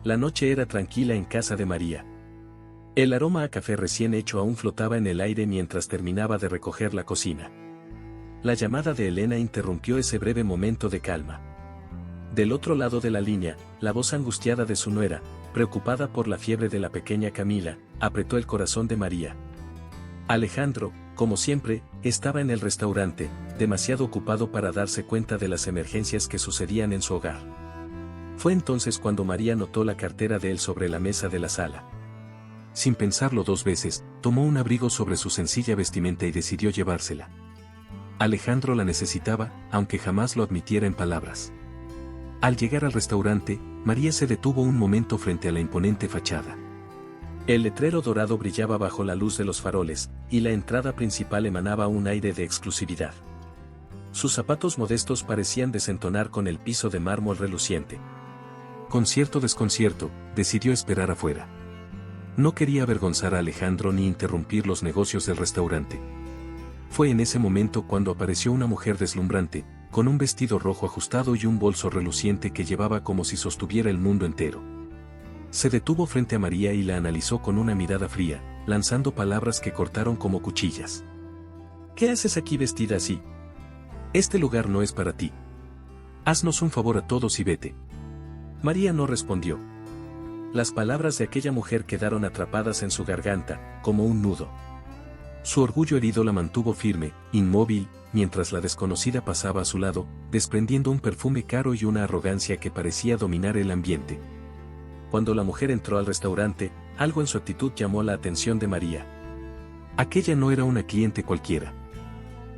La noche era tranquila en casa de María. El aroma a café recién hecho aún flotaba en el aire mientras terminaba de recoger la cocina. La llamada de Elena interrumpió ese breve momento de calma. Del otro lado de la línea, la voz angustiada de su nuera, preocupada por la fiebre de la pequeña Camila, apretó el corazón de María. Alejandro, como siempre, estaba en el restaurante, demasiado ocupado para darse cuenta de las emergencias que sucedían en su hogar. Fue entonces cuando María notó la cartera de él sobre la mesa de la sala. Sin pensarlo dos veces, tomó un abrigo sobre su sencilla vestimenta y decidió llevársela. Alejandro la necesitaba, aunque jamás lo admitiera en palabras. Al llegar al restaurante, María se detuvo un momento frente a la imponente fachada. El letrero dorado brillaba bajo la luz de los faroles, y la entrada principal emanaba un aire de exclusividad. Sus zapatos modestos parecían desentonar con el piso de mármol reluciente. Con cierto desconcierto, decidió esperar afuera. No quería avergonzar a Alejandro ni interrumpir los negocios del restaurante. Fue en ese momento cuando apareció una mujer deslumbrante, con un vestido rojo ajustado y un bolso reluciente que llevaba como si sostuviera el mundo entero. Se detuvo frente a María y la analizó con una mirada fría, lanzando palabras que cortaron como cuchillas. ¿Qué haces aquí vestida así? Este lugar no es para ti. Haznos un favor a todos y vete. María no respondió. Las palabras de aquella mujer quedaron atrapadas en su garganta, como un nudo. Su orgullo herido la mantuvo firme, inmóvil, mientras la desconocida pasaba a su lado, desprendiendo un perfume caro y una arrogancia que parecía dominar el ambiente. Cuando la mujer entró al restaurante, algo en su actitud llamó la atención de María. Aquella no era una cliente cualquiera.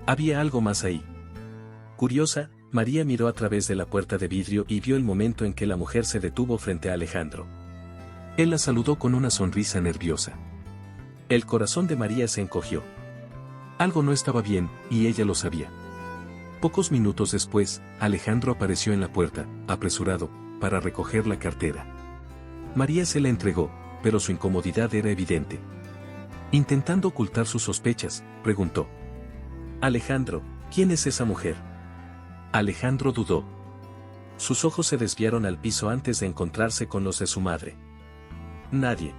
Había algo más ahí. Curiosa, María miró a través de la puerta de vidrio y vio el momento en que la mujer se detuvo frente a Alejandro. Él la saludó con una sonrisa nerviosa. El corazón de María se encogió. Algo no estaba bien, y ella lo sabía. Pocos minutos después, Alejandro apareció en la puerta, apresurado, para recoger la cartera. María se la entregó, pero su incomodidad era evidente. Intentando ocultar sus sospechas, preguntó. Alejandro, ¿quién es esa mujer? Alejandro dudó. Sus ojos se desviaron al piso antes de encontrarse con los de su madre. Nadie.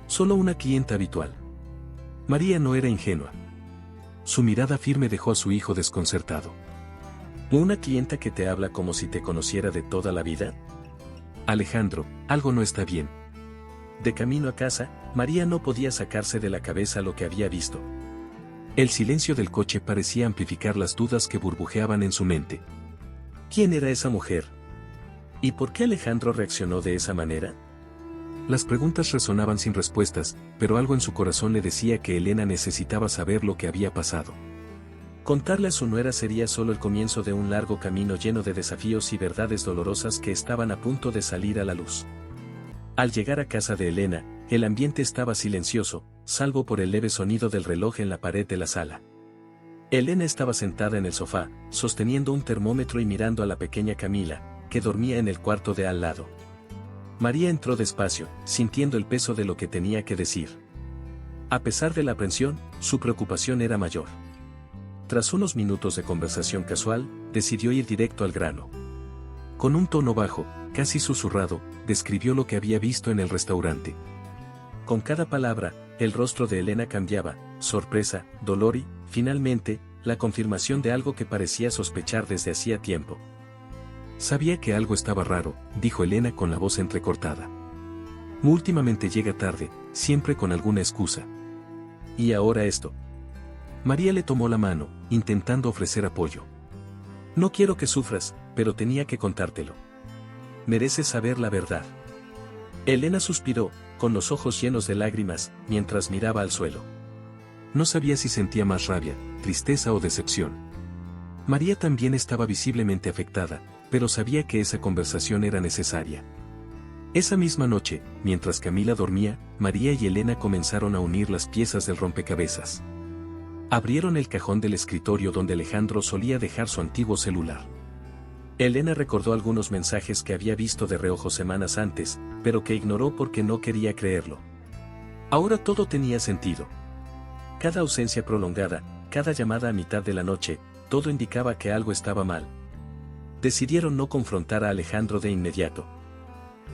Solo una clienta habitual. María no era ingenua. Su mirada firme dejó a su hijo desconcertado. ¿Una clienta que te habla como si te conociera de toda la vida? Alejandro, algo no está bien. De camino a casa, María no podía sacarse de la cabeza lo que había visto. El silencio del coche parecía amplificar las dudas que burbujeaban en su mente. ¿Quién era esa mujer? ¿Y por qué Alejandro reaccionó de esa manera? Las preguntas resonaban sin respuestas, pero algo en su corazón le decía que Elena necesitaba saber lo que había pasado. Contarle a su nuera sería solo el comienzo de un largo camino lleno de desafíos y verdades dolorosas que estaban a punto de salir a la luz. Al llegar a casa de Elena, el ambiente estaba silencioso, salvo por el leve sonido del reloj en la pared de la sala. Elena estaba sentada en el sofá, sosteniendo un termómetro y mirando a la pequeña Camila, que dormía en el cuarto de al lado. María entró despacio, sintiendo el peso de lo que tenía que decir. A pesar de la aprensión, su preocupación era mayor. Tras unos minutos de conversación casual, decidió ir directo al grano. Con un tono bajo, casi susurrado, describió lo que había visto en el restaurante. Con cada palabra, el rostro de Elena cambiaba, sorpresa, dolor y, finalmente, la confirmación de algo que parecía sospechar desde hacía tiempo. Sabía que algo estaba raro, dijo Elena con la voz entrecortada. Últimamente llega tarde, siempre con alguna excusa. Y ahora esto. María le tomó la mano, intentando ofrecer apoyo. No quiero que sufras, pero tenía que contártelo. Mereces saber la verdad. Elena suspiró, con los ojos llenos de lágrimas, mientras miraba al suelo. No sabía si sentía más rabia, tristeza o decepción. María también estaba visiblemente afectada, pero sabía que esa conversación era necesaria. Esa misma noche, mientras Camila dormía, María y Elena comenzaron a unir las piezas del rompecabezas. Abrieron el cajón del escritorio donde Alejandro solía dejar su antiguo celular. Elena recordó algunos mensajes que había visto de reojo semanas antes, pero que ignoró porque no quería creerlo. Ahora todo tenía sentido. Cada ausencia prolongada, cada llamada a mitad de la noche, todo indicaba que algo estaba mal. Decidieron no confrontar a Alejandro de inmediato.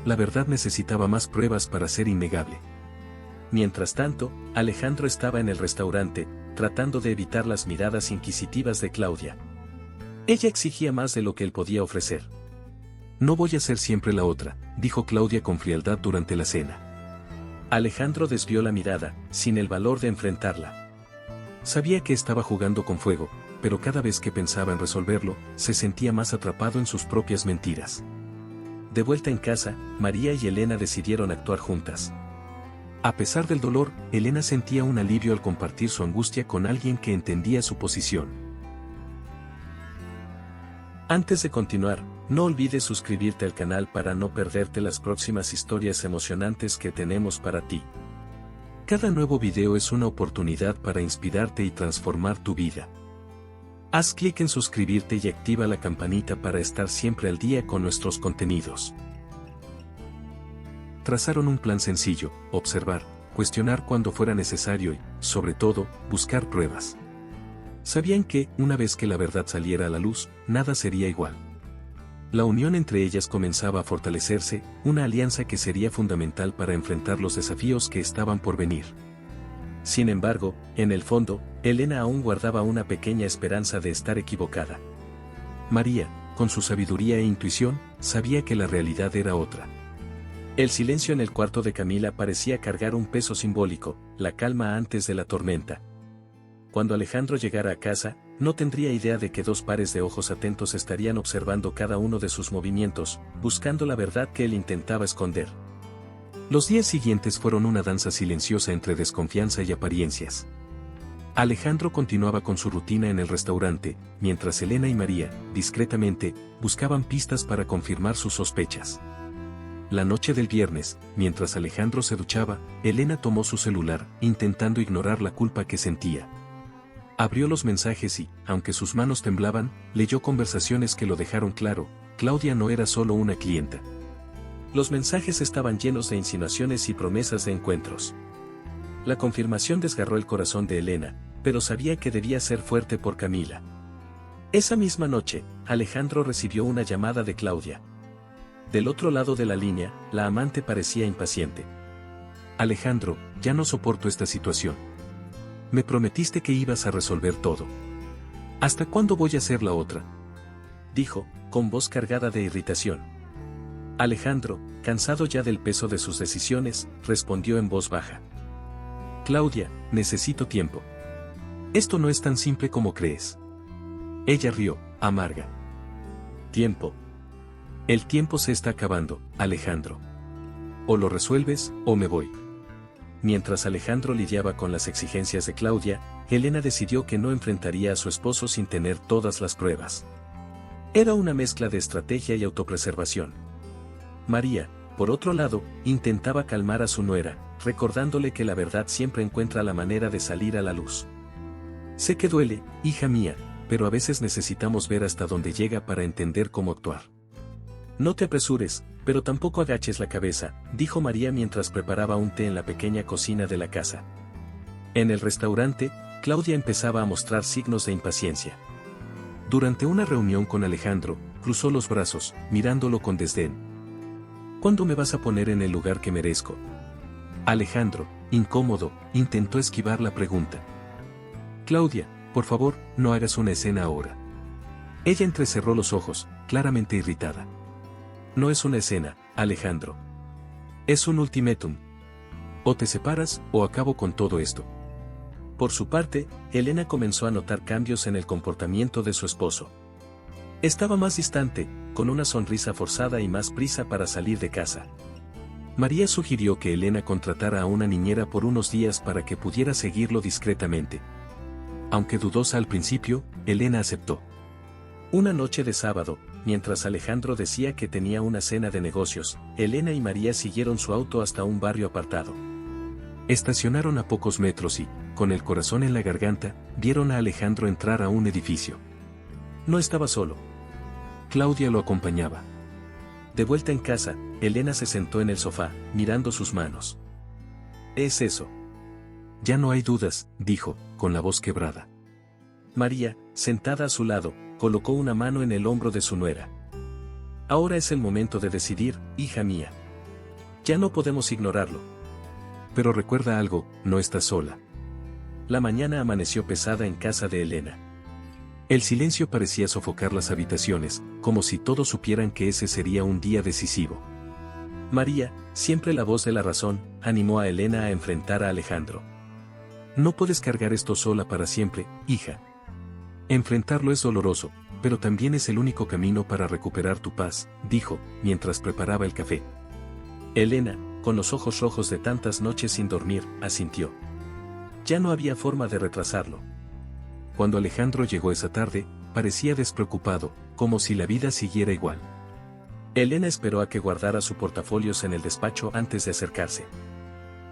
La verdad necesitaba más pruebas para ser innegable. Mientras tanto, Alejandro estaba en el restaurante, tratando de evitar las miradas inquisitivas de Claudia. Ella exigía más de lo que él podía ofrecer. No voy a ser siempre la otra, dijo Claudia con frialdad durante la cena. Alejandro desvió la mirada, sin el valor de enfrentarla. Sabía que estaba jugando con fuego, pero cada vez que pensaba en resolverlo, se sentía más atrapado en sus propias mentiras. De vuelta en casa, María y Elena decidieron actuar juntas. A pesar del dolor, Elena sentía un alivio al compartir su angustia con alguien que entendía su posición. Antes de continuar, no olvides suscribirte al canal para no perderte las próximas historias emocionantes que tenemos para ti. Cada nuevo video es una oportunidad para inspirarte y transformar tu vida. Haz clic en suscribirte y activa la campanita para estar siempre al día con nuestros contenidos. Trazaron un plan sencillo: observar, cuestionar cuando fuera necesario y, sobre todo, buscar pruebas. Sabían que, una vez que la verdad saliera a la luz, nada sería igual. La unión entre ellas comenzaba a fortalecerse, una alianza que sería fundamental para enfrentar los desafíos que estaban por venir. Sin embargo, en el fondo, Elena aún guardaba una pequeña esperanza de estar equivocada. María, con su sabiduría e intuición, sabía que la realidad era otra. El silencio en el cuarto de Camila parecía cargar un peso simbólico, la calma antes de la tormenta. Cuando Alejandro llegara a casa, no tendría idea de que dos pares de ojos atentos estarían observando cada uno de sus movimientos, buscando la verdad que él intentaba esconder. Los días siguientes fueron una danza silenciosa entre desconfianza y apariencias. Alejandro continuaba con su rutina en el restaurante, mientras Elena y María, discretamente, buscaban pistas para confirmar sus sospechas. La noche del viernes, mientras Alejandro se duchaba, Elena tomó su celular, intentando ignorar la culpa que sentía. Abrió los mensajes y, aunque sus manos temblaban, leyó conversaciones que lo dejaron claro: Claudia no era solo una clienta. Los mensajes estaban llenos de insinuaciones y promesas de encuentros. La confirmación desgarró el corazón de Elena, pero sabía que debía ser fuerte por Camila. Esa misma noche, Alejandro recibió una llamada de Claudia. Del otro lado de la línea, la amante parecía impaciente. Alejandro, ya no soporto esta situación. Me prometiste que ibas a resolver todo. ¿Hasta cuándo voy a ser la otra?, dijo, con voz cargada de irritación. Alejandro, cansado ya del peso de sus decisiones, respondió en voz baja. Claudia, necesito tiempo. Esto no es tan simple como crees. Ella rió, amarga. Tiempo. El tiempo se está acabando, Alejandro. O lo resuelves, o me voy. Mientras Alejandro lidiaba con las exigencias de Claudia, Elena decidió que no enfrentaría a su esposo sin tener todas las pruebas. Era una mezcla de estrategia y autopreservación. María, por otro lado, intentaba calmar a su nuera, recordándole que la verdad siempre encuentra la manera de salir a la luz. Sé que duele, hija mía, pero a veces necesitamos ver hasta dónde llega para entender cómo actuar. No te apresures, pero tampoco agaches la cabeza, dijo María mientras preparaba un té en la pequeña cocina de la casa. En el restaurante, Claudia empezaba a mostrar signos de impaciencia. Durante una reunión con Alejandro, cruzó los brazos, mirándolo con desdén. ¿Cuándo me vas a poner en el lugar que merezco? Alejandro, incómodo, intentó esquivar la pregunta. Claudia, por favor, no hagas una escena ahora. Ella entrecerró los ojos, claramente irritada. No es una escena, Alejandro. Es un ultimátum. O te separas, o acabo con todo esto. Por su parte, Elena comenzó a notar cambios en el comportamiento de su esposo. Estaba más distante, con una sonrisa forzada y más prisa para salir de casa. María sugirió que Elena contratara a una niñera por unos días para que pudiera seguirlo discretamente. Aunque dudosa al principio, Elena aceptó. Una noche de sábado, mientras Alejandro decía que tenía una cena de negocios, Elena y María siguieron su auto hasta un barrio apartado. Estacionaron a pocos metros y, con el corazón en la garganta, vieron a Alejandro entrar a un edificio. No estaba solo. Claudia lo acompañaba. De vuelta en casa, Elena se sentó en el sofá, mirando sus manos. ¿Es eso? Ya no hay dudas, dijo, con la voz quebrada. María, sentada a su lado, colocó una mano en el hombro de su nuera. Ahora es el momento de decidir, hija mía. Ya no podemos ignorarlo. Pero recuerda algo, no estás sola. La mañana amaneció pesada en casa de Elena. El silencio parecía sofocar las habitaciones, como si todos supieran que ese sería un día decisivo. María, siempre la voz de la razón, animó a Elena a enfrentar a Alejandro. No puedes cargar esto sola para siempre, hija. Enfrentarlo es doloroso, pero también es el único camino para recuperar tu paz, dijo, mientras preparaba el café. Elena, con los ojos rojos de tantas noches sin dormir, asintió. Ya no había forma de retrasarlo. Cuando Alejandro llegó esa tarde, parecía despreocupado, como si la vida siguiera igual. Elena esperó a que guardara sus portafolios en el despacho antes de acercarse.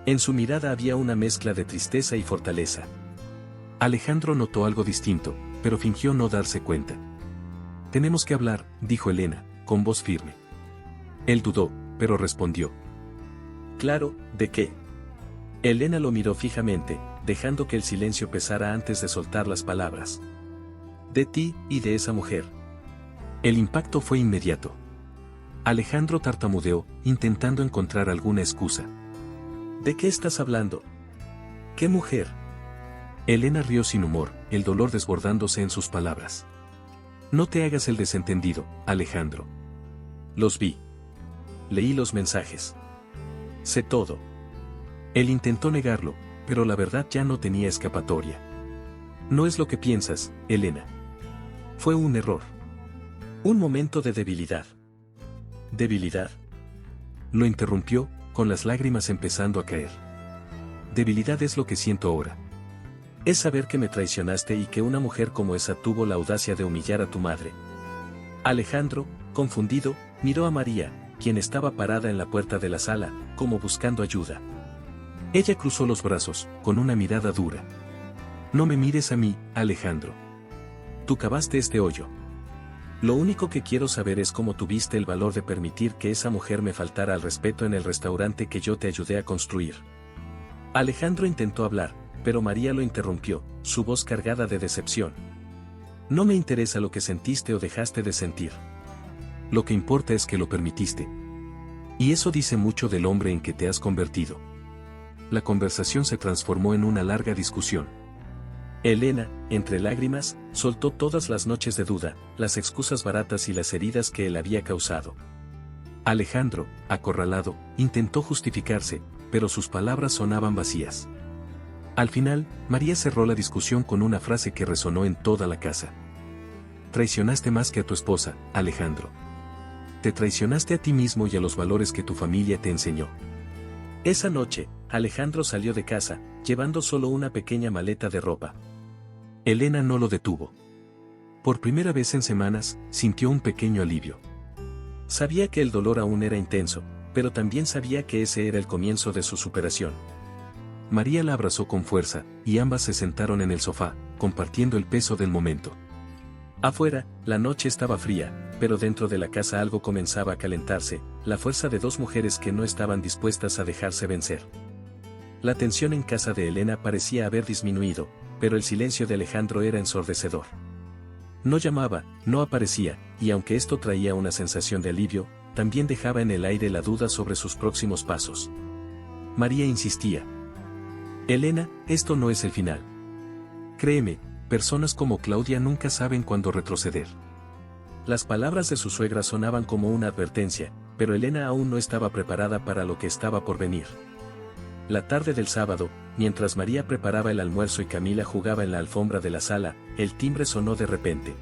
En su mirada había una mezcla de tristeza y fortaleza. Alejandro notó algo distinto, pero fingió no darse cuenta. Tenemos que hablar, dijo Elena, con voz firme. Él dudó, pero respondió. Claro, ¿de qué? Elena lo miró fijamente, dejando que el silencio pesara antes de soltar las palabras. De ti y de esa mujer. El impacto fue inmediato. Alejandro tartamudeó, intentando encontrar alguna excusa. ¿De qué estás hablando? ¿Qué mujer? Elena rió sin humor, el dolor desbordándose en sus palabras. No te hagas el desentendido, Alejandro. Los vi. Leí los mensajes. Sé todo. Él intentó negarlo, pero la verdad ya no tenía escapatoria. No es lo que piensas, Elena. Fue un error. Un momento de debilidad. ¿Debilidad? Lo interrumpió, con las lágrimas empezando a caer. Debilidad es lo que siento ahora. Es saber que me traicionaste y que una mujer como esa tuvo la audacia de humillar a tu madre. Alejandro, confundido, miró a María, quien estaba parada en la puerta de la sala, como buscando ayuda. Ella cruzó los brazos, con una mirada dura. No me mires a mí, Alejandro. Tú cavaste este hoyo. Lo único que quiero saber es cómo tuviste el valor de permitir que esa mujer me faltara al respeto en el restaurante que yo te ayudé a construir. Alejandro intentó hablar, pero María lo interrumpió, su voz cargada de decepción. No me interesa lo que sentiste o dejaste de sentir. Lo que importa es que lo permitiste. Y eso dice mucho del hombre en que te has convertido. La conversación se transformó en una larga discusión. Elena, entre lágrimas, soltó todas las noches de duda, las excusas baratas y las heridas que él había causado. Alejandro, acorralado, intentó justificarse, pero sus palabras sonaban vacías. Al final, María cerró la discusión con una frase que resonó en toda la casa. Traicionaste más que a tu esposa, Alejandro. Te traicionaste a ti mismo y a los valores que tu familia te enseñó. Esa noche, Alejandro salió de casa, llevando solo una pequeña maleta de ropa. Elena no lo detuvo. Por primera vez en semanas, sintió un pequeño alivio. Sabía que el dolor aún era intenso, pero también sabía que ese era el comienzo de su superación. María la abrazó con fuerza, y ambas se sentaron en el sofá, compartiendo el peso del momento. Afuera, la noche estaba fría, pero dentro de la casa algo comenzaba a calentarse, la fuerza de dos mujeres que no estaban dispuestas a dejarse vencer. La tensión en casa de Elena parecía haber disminuido, pero el silencio de Alejandro era ensordecedor. No llamaba, no aparecía, y aunque esto traía una sensación de alivio, también dejaba en el aire la duda sobre sus próximos pasos. María insistía. Elena, esto no es el final. Créeme, personas como Claudia nunca saben cuándo retroceder. Las palabras de su suegra sonaban como una advertencia, pero Elena aún no estaba preparada para lo que estaba por venir. La tarde del sábado, mientras María preparaba el almuerzo y Camila jugaba en la alfombra de la sala, el timbre sonó de repente.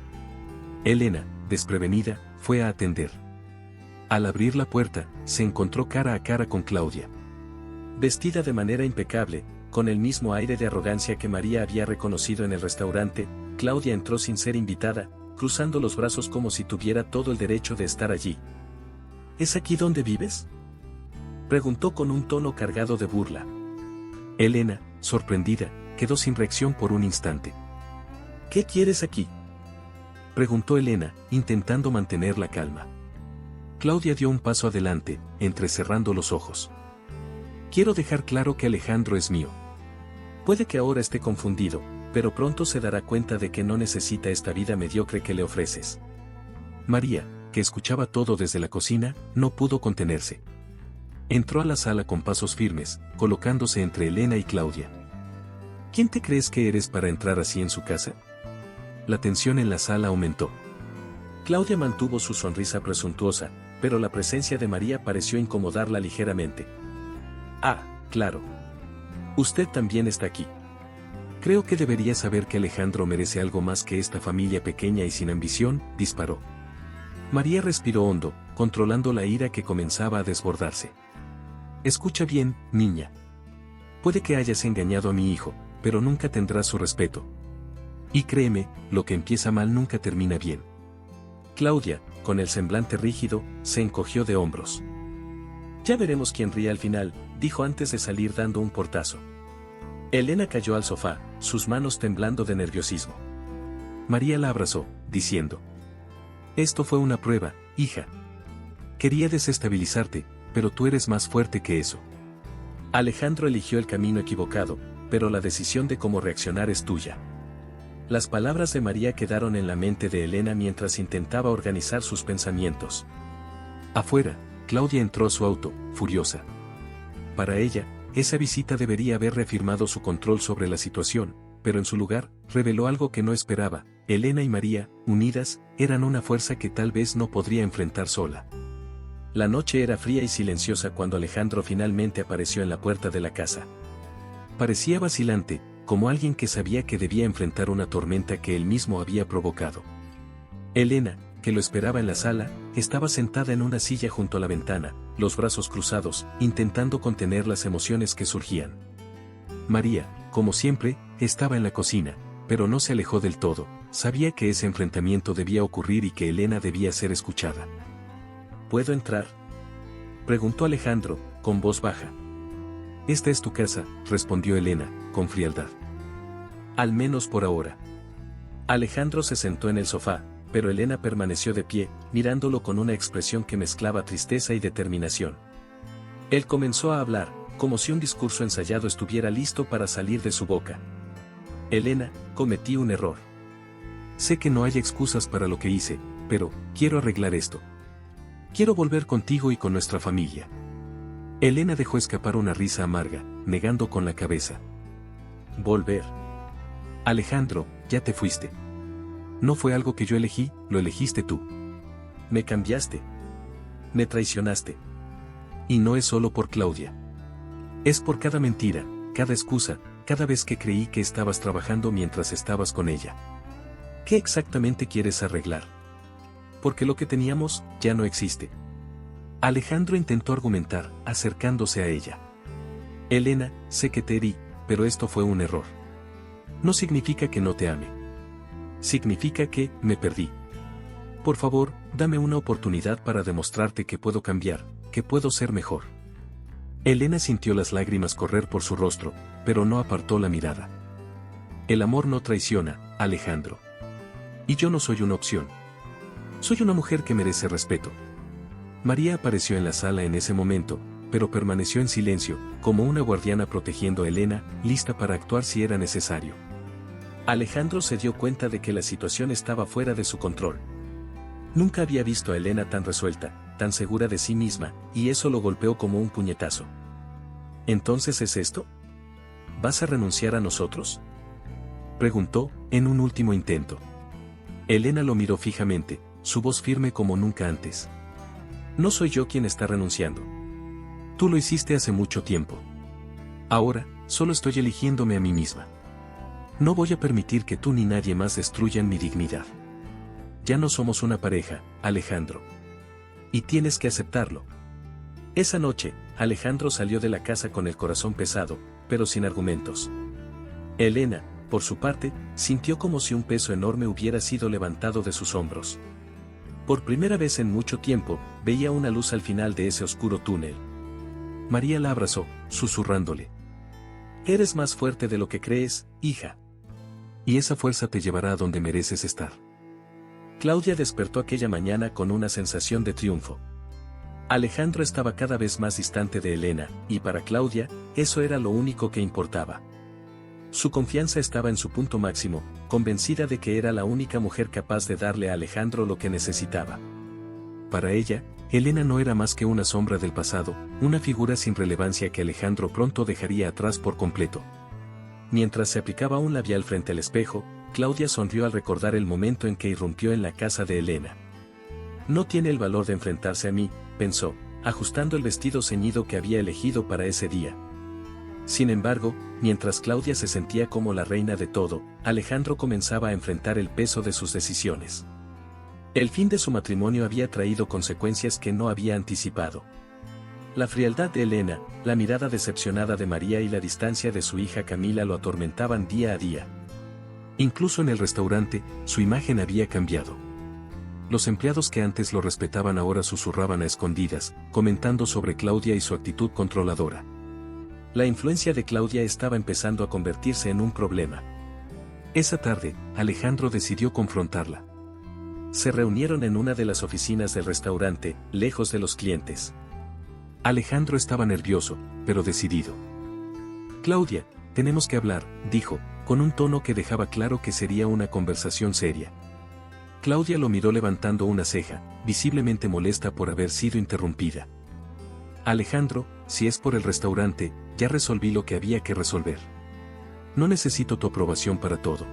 Elena, desprevenida, fue a atender. Al abrir la puerta, se encontró cara a cara con Claudia. Vestida de manera impecable, con el mismo aire de arrogancia que María había reconocido en el restaurante, Claudia entró sin ser invitada, cruzando los brazos como si tuviera todo el derecho de estar allí. ¿Es aquí donde vives?, preguntó con un tono cargado de burla. Elena, sorprendida, quedó sin reacción por un instante. ¿Qué quieres aquí?, preguntó Elena, intentando mantener la calma. Claudia dio un paso adelante, entrecerrando los ojos. Quiero dejar claro que Alejandro es mío. Puede que ahora esté confundido, pero pronto se dará cuenta de que no necesita esta vida mediocre que le ofreces. María, que escuchaba todo desde la cocina, no pudo contenerse. Entró a la sala con pasos firmes, colocándose entre Elena y Claudia. ¿Quién te crees que eres para entrar así en su casa? La tensión en la sala aumentó. Claudia mantuvo su sonrisa presuntuosa, pero la presencia de María pareció incomodarla ligeramente. Ah, claro. Usted también está aquí. Creo que debería saber que Alejandro merece algo más que esta familia pequeña y sin ambición, disparó. María respiró hondo, controlando la ira que comenzaba a desbordarse. Escucha bien, niña. Puede que hayas engañado a mi hijo, pero nunca tendrás su respeto. Y créeme, lo que empieza mal nunca termina bien. Claudia, con el semblante rígido, se encogió de hombros. Ya veremos quién ríe al final, dijo antes de salir dando un portazo. Elena cayó al sofá, sus manos temblando de nerviosismo. María la abrazó, diciendo: Esto fue una prueba, hija. Quería desestabilizarte, pero tú eres más fuerte que eso. Alejandro eligió el camino equivocado, pero la decisión de cómo reaccionar es tuya. Las palabras de María quedaron en la mente de Elena mientras intentaba organizar sus pensamientos. Afuera, Claudia entró a su auto, furiosa. Para ella, esa visita debería haber reafirmado su control sobre la situación, pero en su lugar, reveló algo que no esperaba: Elena y María, unidas, eran una fuerza que tal vez no podría enfrentar sola. La noche era fría y silenciosa cuando Alejandro finalmente apareció en la puerta de la casa. Parecía vacilante, como alguien que sabía que debía enfrentar una tormenta que él mismo había provocado. Elena, que lo esperaba en la sala, estaba sentada en una silla junto a la ventana, los brazos cruzados, intentando contener las emociones que surgían. María, como siempre, estaba en la cocina, pero no se alejó del todo, sabía que ese enfrentamiento debía ocurrir y que Elena debía ser escuchada. ¿Puedo entrar?, preguntó Alejandro, con voz baja. Esta es tu casa, respondió Elena, con frialdad. Al menos por ahora. Alejandro se sentó en el sofá, pero Elena permaneció de pie, mirándolo con una expresión que mezclaba tristeza y determinación. Él comenzó a hablar, como si un discurso ensayado estuviera listo para salir de su boca. Elena, cometí un error. Sé que no hay excusas para lo que hice, pero quiero arreglar esto. Quiero volver contigo y con nuestra familia. Elena dejó escapar una risa amarga, negando con la cabeza. Volver. Alejandro, ya te fuiste. No fue algo que yo elegí, lo elegiste tú. Me cambiaste. Me traicionaste. Y no es solo por Claudia. Es por cada mentira, cada excusa, cada vez que creí que estabas trabajando mientras estabas con ella. ¿Qué exactamente quieres arreglar? Porque lo que teníamos, ya no existe. Alejandro intentó argumentar, acercándose a ella. Elena, sé que te herí, pero esto fue un error. No significa que no te ame. Significa que, me perdí. Por favor, dame una oportunidad para demostrarte que puedo cambiar, que puedo ser mejor. Elena sintió las lágrimas correr por su rostro, pero no apartó la mirada. El amor no traiciona, Alejandro. Y yo no soy una opción. Soy una mujer que merece respeto. María apareció en la sala en ese momento, pero permaneció en silencio, como una guardiana protegiendo a Elena, lista para actuar si era necesario. Alejandro se dio cuenta de que la situación estaba fuera de su control. Nunca había visto a Elena tan resuelta, tan segura de sí misma, y eso lo golpeó como un puñetazo. ¿Entonces es esto? ¿Vas a renunciar a nosotros?, preguntó, en un último intento. Elena lo miró fijamente, su voz firme como nunca antes. No soy yo quien está renunciando. Tú lo hiciste hace mucho tiempo. Ahora, solo estoy eligiéndome a mí misma. No voy a permitir que tú ni nadie más destruyan mi dignidad. Ya no somos una pareja, Alejandro. Y tienes que aceptarlo. Esa noche, Alejandro salió de la casa con el corazón pesado, pero sin argumentos. Elena, por su parte, sintió como si un peso enorme hubiera sido levantado de sus hombros. Por primera vez en mucho tiempo, veía una luz al final de ese oscuro túnel. María la abrazó, susurrándole: Eres más fuerte de lo que crees, hija. Y esa fuerza te llevará a donde mereces estar. Claudia despertó aquella mañana con una sensación de triunfo. Alejandro estaba cada vez más distante de Elena, y para Claudia, eso era lo único que importaba. Su confianza estaba en su punto máximo, convencida de que era la única mujer capaz de darle a Alejandro lo que necesitaba. Para ella, Elena no era más que una sombra del pasado, una figura sin relevancia que Alejandro pronto dejaría atrás por completo. Mientras se aplicaba un labial frente al espejo, Claudia sonrió al recordar el momento en que irrumpió en la casa de Elena. No tiene el valor de enfrentarse a mí, pensó, ajustando el vestido ceñido que había elegido para ese día. Sin embargo, mientras Claudia se sentía como la reina de todo, Alejandro comenzaba a enfrentar el peso de sus decisiones. El fin de su matrimonio había traído consecuencias que no había anticipado. La frialdad de Elena, la mirada decepcionada de María y la distancia de su hija Camila lo atormentaban día a día. Incluso en el restaurante, su imagen había cambiado. Los empleados que antes lo respetaban ahora susurraban a escondidas, comentando sobre Claudia y su actitud controladora. La influencia de Claudia estaba empezando a convertirse en un problema. Esa tarde, Alejandro decidió confrontarla. Se reunieron en una de las oficinas del restaurante, lejos de los clientes. Alejandro estaba nervioso, pero decidido. Claudia, tenemos que hablar, dijo, con un tono que dejaba claro que sería una conversación seria. Claudia lo miró levantando una ceja, visiblemente molesta por haber sido interrumpida. Alejandro, si es por el restaurante, ya resolví lo que había que resolver. No necesito tu aprobación para todo.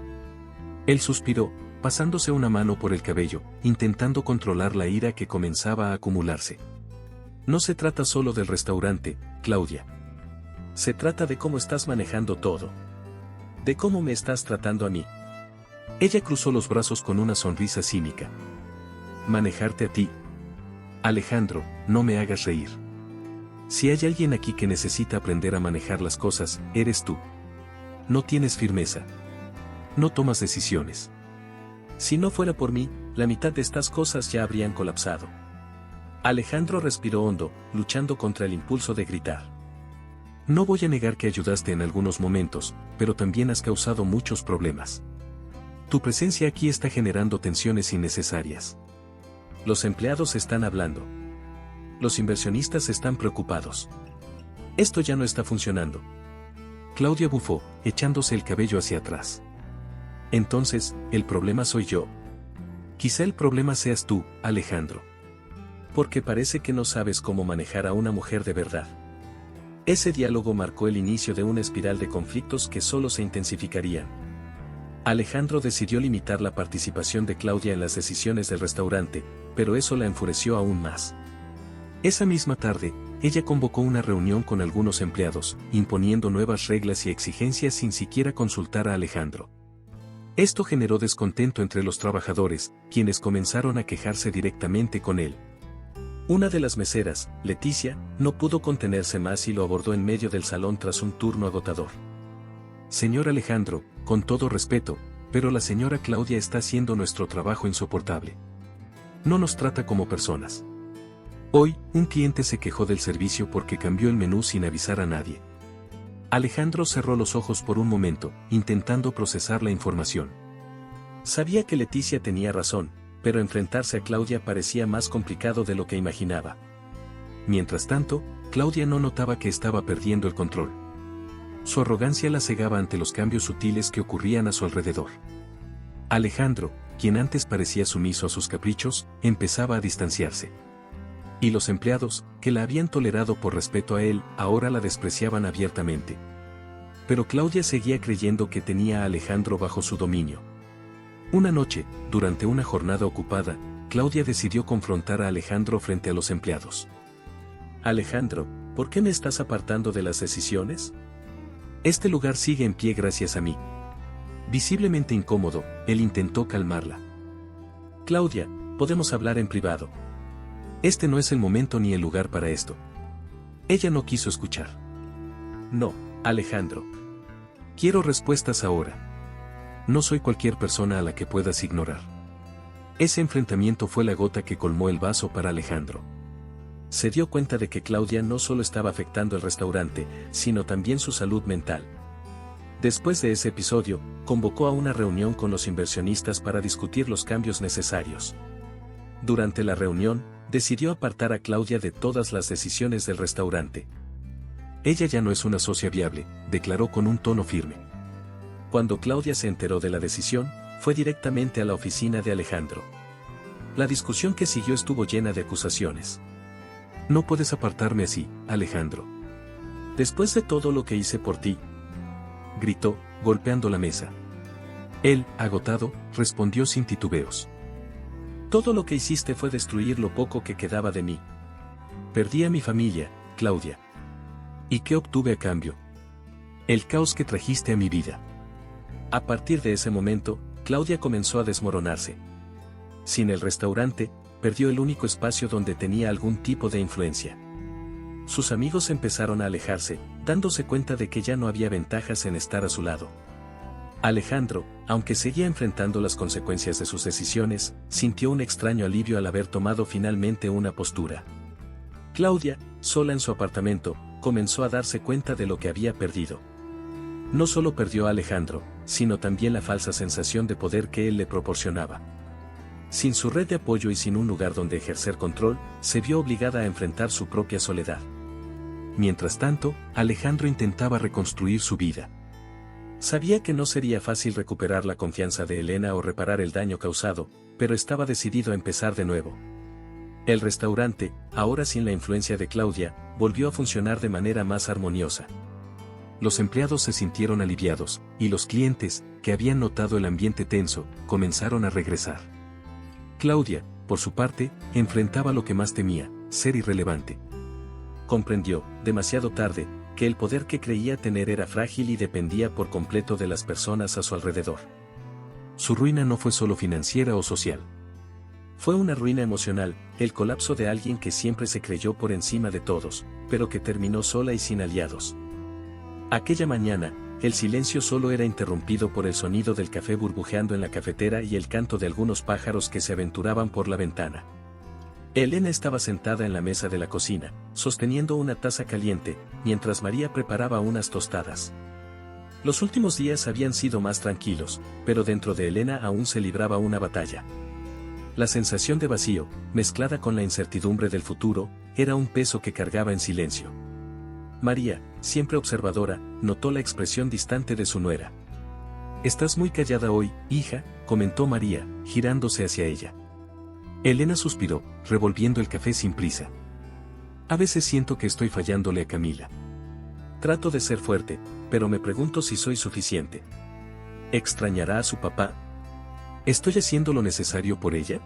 Él suspiró, pasándose una mano por el cabello, intentando controlar la ira que comenzaba a acumularse. No se trata solo del restaurante, Claudia. Se trata de cómo estás manejando todo. De cómo me estás tratando a mí. Ella cruzó los brazos con una sonrisa cínica. Manejarte a ti. Alejandro, no me hagas reír. Si hay alguien aquí que necesita aprender a manejar las cosas, eres tú. No tienes firmeza. No tomas decisiones. Si no fuera por mí, la mitad de estas cosas ya habrían colapsado. Alejandro respiró hondo, luchando contra el impulso de gritar. No voy a negar que ayudaste en algunos momentos, pero también has causado muchos problemas. Tu presencia aquí está generando tensiones innecesarias. Los empleados están hablando. Los inversionistas están preocupados. Esto ya no está funcionando. Claudia bufó, echándose el cabello hacia atrás. Entonces, el problema soy yo. Quizá el problema seas tú, Alejandro. Porque parece que no sabes cómo manejar a una mujer de verdad. Ese diálogo marcó el inicio de una espiral de conflictos que solo se intensificarían. Alejandro decidió limitar la participación de Claudia en las decisiones del restaurante, pero eso la enfureció aún más. Esa misma tarde, ella convocó una reunión con algunos empleados, imponiendo nuevas reglas y exigencias sin siquiera consultar a Alejandro. Esto generó descontento entre los trabajadores, quienes comenzaron a quejarse directamente con él. Una de las meseras, Leticia, no pudo contenerse más y lo abordó en medio del salón tras un turno agotador. Señor Alejandro, con todo respeto, pero la señora Claudia está haciendo nuestro trabajo insoportable. No nos trata como personas. Hoy, un cliente se quejó del servicio porque cambió el menú sin avisar a nadie. Alejandro cerró los ojos por un momento, intentando procesar la información. Sabía que Leticia tenía razón, pero enfrentarse a Claudia parecía más complicado de lo que imaginaba. Mientras tanto, Claudia no notaba que estaba perdiendo el control. Su arrogancia la cegaba ante los cambios sutiles que ocurrían a su alrededor. Alejandro, quien antes parecía sumiso a sus caprichos, empezaba a distanciarse. Y los empleados, que la habían tolerado por respeto a él, ahora la despreciaban abiertamente. Pero Claudia seguía creyendo que tenía a Alejandro bajo su dominio. Una noche, durante una jornada ocupada, Claudia decidió confrontar a Alejandro frente a los empleados. Alejandro, ¿por qué me estás apartando de las decisiones? Este lugar sigue en pie gracias a mí. Visiblemente incómodo, él intentó calmarla. Claudia, podemos hablar en privado. Este no es el momento ni el lugar para esto. Ella no quiso escuchar. No, Alejandro. Quiero respuestas ahora. No soy cualquier persona a la que puedas ignorar. Ese enfrentamiento fue la gota que colmó el vaso para Alejandro. Se dio cuenta de que Claudia no solo estaba afectando el restaurante, sino también su salud mental. Después de ese episodio, convocó a una reunión con los inversionistas para discutir los cambios necesarios. Durante la reunión, decidió apartar a Claudia de todas las decisiones del restaurante. Ella ya no es una socia viable, declaró con un tono firme. Cuando Claudia se enteró de la decisión, fue directamente a la oficina de Alejandro. La discusión que siguió estuvo llena de acusaciones. No puedes apartarme así, Alejandro. Después de todo lo que hice por ti, gritó, golpeando la mesa. Él, agotado, respondió sin titubeos. Todo lo que hiciste fue destruir lo poco que quedaba de mí. Perdí a mi familia, Claudia. ¿Y qué obtuve a cambio? El caos que trajiste a mi vida. A partir de ese momento, Claudia comenzó a desmoronarse. Sin el restaurante, perdió el único espacio donde tenía algún tipo de influencia. Sus amigos empezaron a alejarse, dándose cuenta de que ya no había ventajas en estar a su lado. Alejandro, aunque seguía enfrentando las consecuencias de sus decisiones, sintió un extraño alivio al haber tomado finalmente una postura. Claudia, sola en su apartamento, comenzó a darse cuenta de lo que había perdido. No solo perdió a Alejandro, sino también la falsa sensación de poder que él le proporcionaba. Sin su red de apoyo y sin un lugar donde ejercer control, se vio obligada a enfrentar su propia soledad. Mientras tanto, Alejandro intentaba reconstruir su vida. Sabía que no sería fácil recuperar la confianza de Elena o reparar el daño causado, pero estaba decidido a empezar de nuevo. El restaurante, ahora sin la influencia de Claudia, volvió a funcionar de manera más armoniosa. Los empleados se sintieron aliviados, y los clientes, que habían notado el ambiente tenso, comenzaron a regresar. Claudia, por su parte, enfrentaba lo que más temía, ser irrelevante. Comprendió, demasiado tarde, que el poder que creía tener era frágil y dependía por completo de las personas a su alrededor. Su ruina no fue solo financiera o social. Fue una ruina emocional, el colapso de alguien que siempre se creyó por encima de todos, pero que terminó sola y sin aliados. Aquella mañana, el silencio solo era interrumpido por el sonido del café burbujeando en la cafetera y el canto de algunos pájaros que se aventuraban por la ventana. Elena estaba sentada en la mesa de la cocina, sosteniendo una taza caliente, mientras María preparaba unas tostadas. Los últimos días habían sido más tranquilos, pero dentro de Elena aún se libraba una batalla. La sensación de vacío, mezclada con la incertidumbre del futuro, era un peso que cargaba en silencio. María, siempre observadora, notó la expresión distante de su nuera. «Estás muy callada hoy, hija», comentó María, girándose hacia ella. Elena suspiró, revolviendo el café sin prisa. «A veces siento que estoy fallándole a Camila. Trato de ser fuerte, pero me pregunto si soy suficiente. ¿Extrañará a su papá? ¿Estoy haciendo lo necesario por ella?».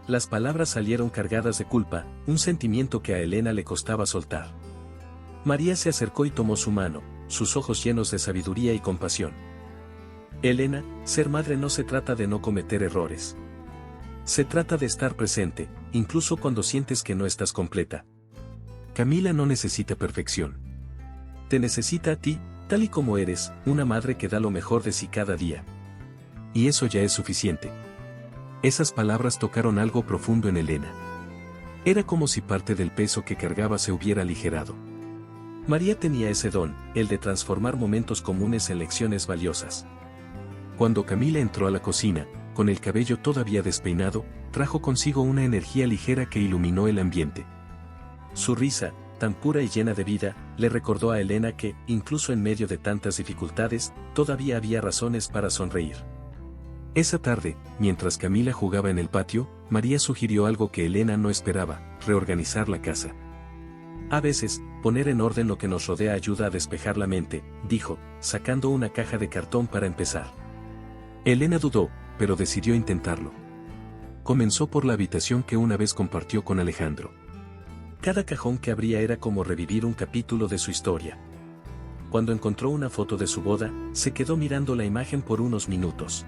Las palabras salieron cargadas de culpa, un sentimiento que a Elena le costaba soltar. María se acercó y tomó su mano, sus ojos llenos de sabiduría y compasión. «Elena, ser madre no se trata de no cometer errores. Se trata de estar presente, incluso cuando sientes que no estás completa. Camila no necesita perfección. Te necesita a ti, tal y como eres, una madre que da lo mejor de sí cada día. Y eso ya es suficiente». Esas palabras tocaron algo profundo en Elena. Era como si parte del peso que cargaba se hubiera aligerado. María tenía ese don, el de transformar momentos comunes en lecciones valiosas. Cuando Camila entró a la cocina, con el cabello todavía despeinado, trajo consigo una energía ligera que iluminó el ambiente. Su risa, tan pura y llena de vida, le recordó a Elena que, incluso en medio de tantas dificultades, todavía había razones para sonreír. Esa tarde, mientras Camila jugaba en el patio, María sugirió algo que Elena no esperaba: reorganizar la casa. «A veces, poner en orden lo que nos rodea ayuda a despejar la mente», dijo, sacando una caja de cartón para empezar. Elena dudó, pero decidió intentarlo. Comenzó por la habitación que una vez compartió con Alejandro. Cada cajón que abría era como revivir un capítulo de su historia. Cuando encontró una foto de su boda, se quedó mirando la imagen por unos minutos.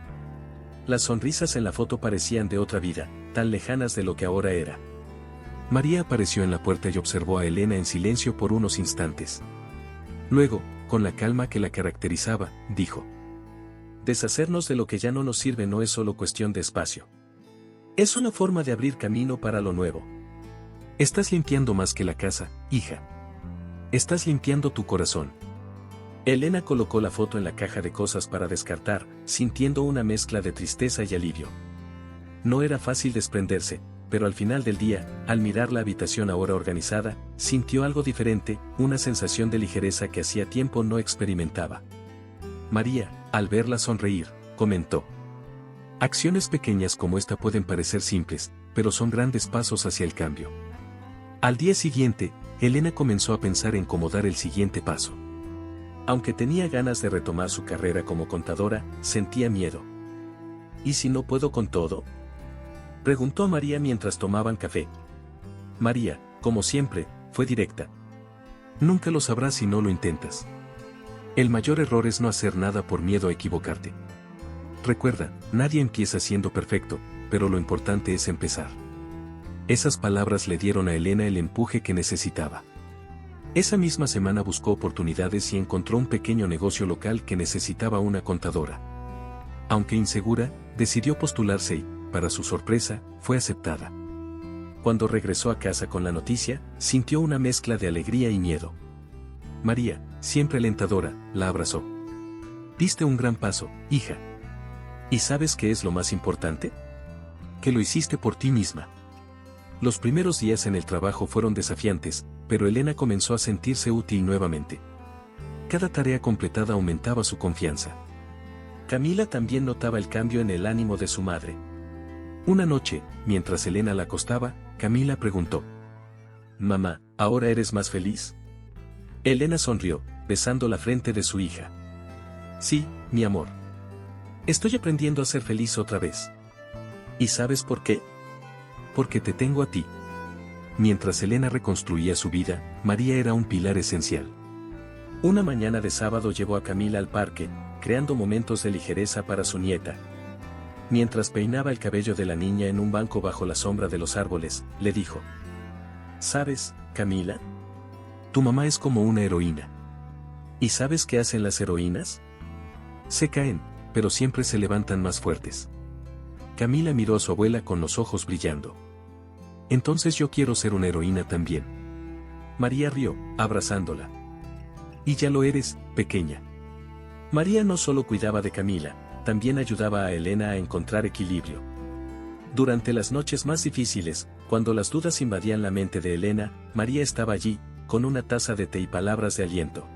Las sonrisas en la foto parecían de otra vida, tan lejanas de lo que ahora era. María apareció en la puerta y observó a Elena en silencio por unos instantes. Luego, con la calma que la caracterizaba, dijo: «Deshacernos de lo que ya no nos sirve no es solo cuestión de espacio. Es una forma de abrir camino para lo nuevo. Estás limpiando más que la casa, hija. Estás limpiando tu corazón». Elena colocó la foto en la caja de cosas para descartar, sintiendo una mezcla de tristeza y alivio. No era fácil desprenderse, pero al final del día, al mirar la habitación ahora organizada, sintió algo diferente, una sensación de ligereza que hacía tiempo no experimentaba. María, al verla sonreír, comentó: Acciones pequeñas como esta pueden parecer simples, pero son grandes pasos hacia el cambio. Al día siguiente, Elena comenzó a pensar en cómo dar el siguiente paso. Aunque tenía ganas de retomar su carrera como contadora, sentía miedo. ¿Y si no puedo con todo?, preguntó a María mientras tomaban café. María, como siempre, fue directa. Nunca lo sabrás si no lo intentas. El mayor error es no hacer nada por miedo a equivocarte. Recuerda, nadie empieza siendo perfecto, pero lo importante es empezar. Esas palabras le dieron a Elena el empuje que necesitaba. Esa misma semana buscó oportunidades y encontró un pequeño negocio local que necesitaba una contadora. Aunque insegura, decidió postularse y, para su sorpresa, fue aceptada. Cuando regresó a casa con la noticia, sintió una mezcla de alegría y miedo. María, siempre alentadora, la abrazó. Diste un gran paso, hija. ¿Y sabes qué es lo más importante? Que lo hiciste por ti misma. Los primeros días en el trabajo fueron desafiantes, pero Elena comenzó a sentirse útil nuevamente. Cada tarea completada aumentaba su confianza. Camila también notaba el cambio en el ánimo de su madre. Una noche, mientras Elena la acostaba, Camila preguntó: «Mamá, ¿ahora eres más feliz?». Elena sonrió, besando la frente de su hija. «Sí, mi amor. Estoy aprendiendo a ser feliz otra vez». ¿Y sabes por qué? Porque te tengo a ti. Mientras Elena reconstruía su vida, María era un pilar esencial. Una mañana de sábado llevó a Camila al parque, creando momentos de ligereza para su nieta. Mientras peinaba el cabello de la niña en un banco bajo la sombra de los árboles, le dijo: «¿Sabes, Camila? Tu mamá es como una heroína. ¿Y sabes qué hacen las heroínas? Se caen, pero siempre se levantan más fuertes». Camila miró a su abuela con los ojos brillando. «Entonces yo quiero ser una heroína también». María rió, abrazándola. «Y ya lo eres, pequeña». María no solo cuidaba de Camila, también ayudaba a Elena a encontrar equilibrio. Durante las noches más difíciles, cuando las dudas invadían la mente de Elena, María estaba allí, con una taza de té y palabras de aliento.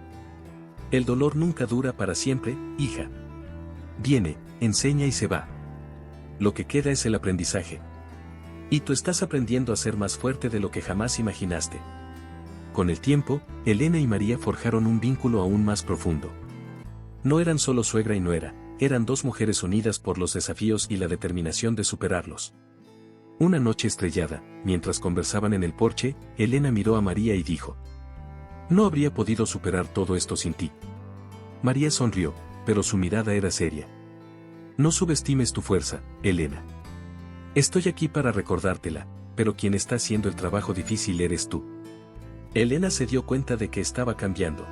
«El dolor nunca dura para siempre, hija. Viene, enseña y se va. Lo que queda es el aprendizaje. Y tú estás aprendiendo a ser más fuerte de lo que jamás imaginaste». Con el tiempo, Elena y María forjaron un vínculo aún más profundo. No eran solo suegra y nuera, eran dos mujeres unidas por los desafíos y la determinación de superarlos. Una noche estrellada, mientras conversaban en el porche, Elena miró a María y dijo: «No habría podido superar todo esto sin ti». María sonrió, pero su mirada era seria. «No subestimes tu fuerza, Elena. Estoy aquí para recordártela, pero quien está haciendo el trabajo difícil eres tú». Elena se dio cuenta de que estaba cambiando.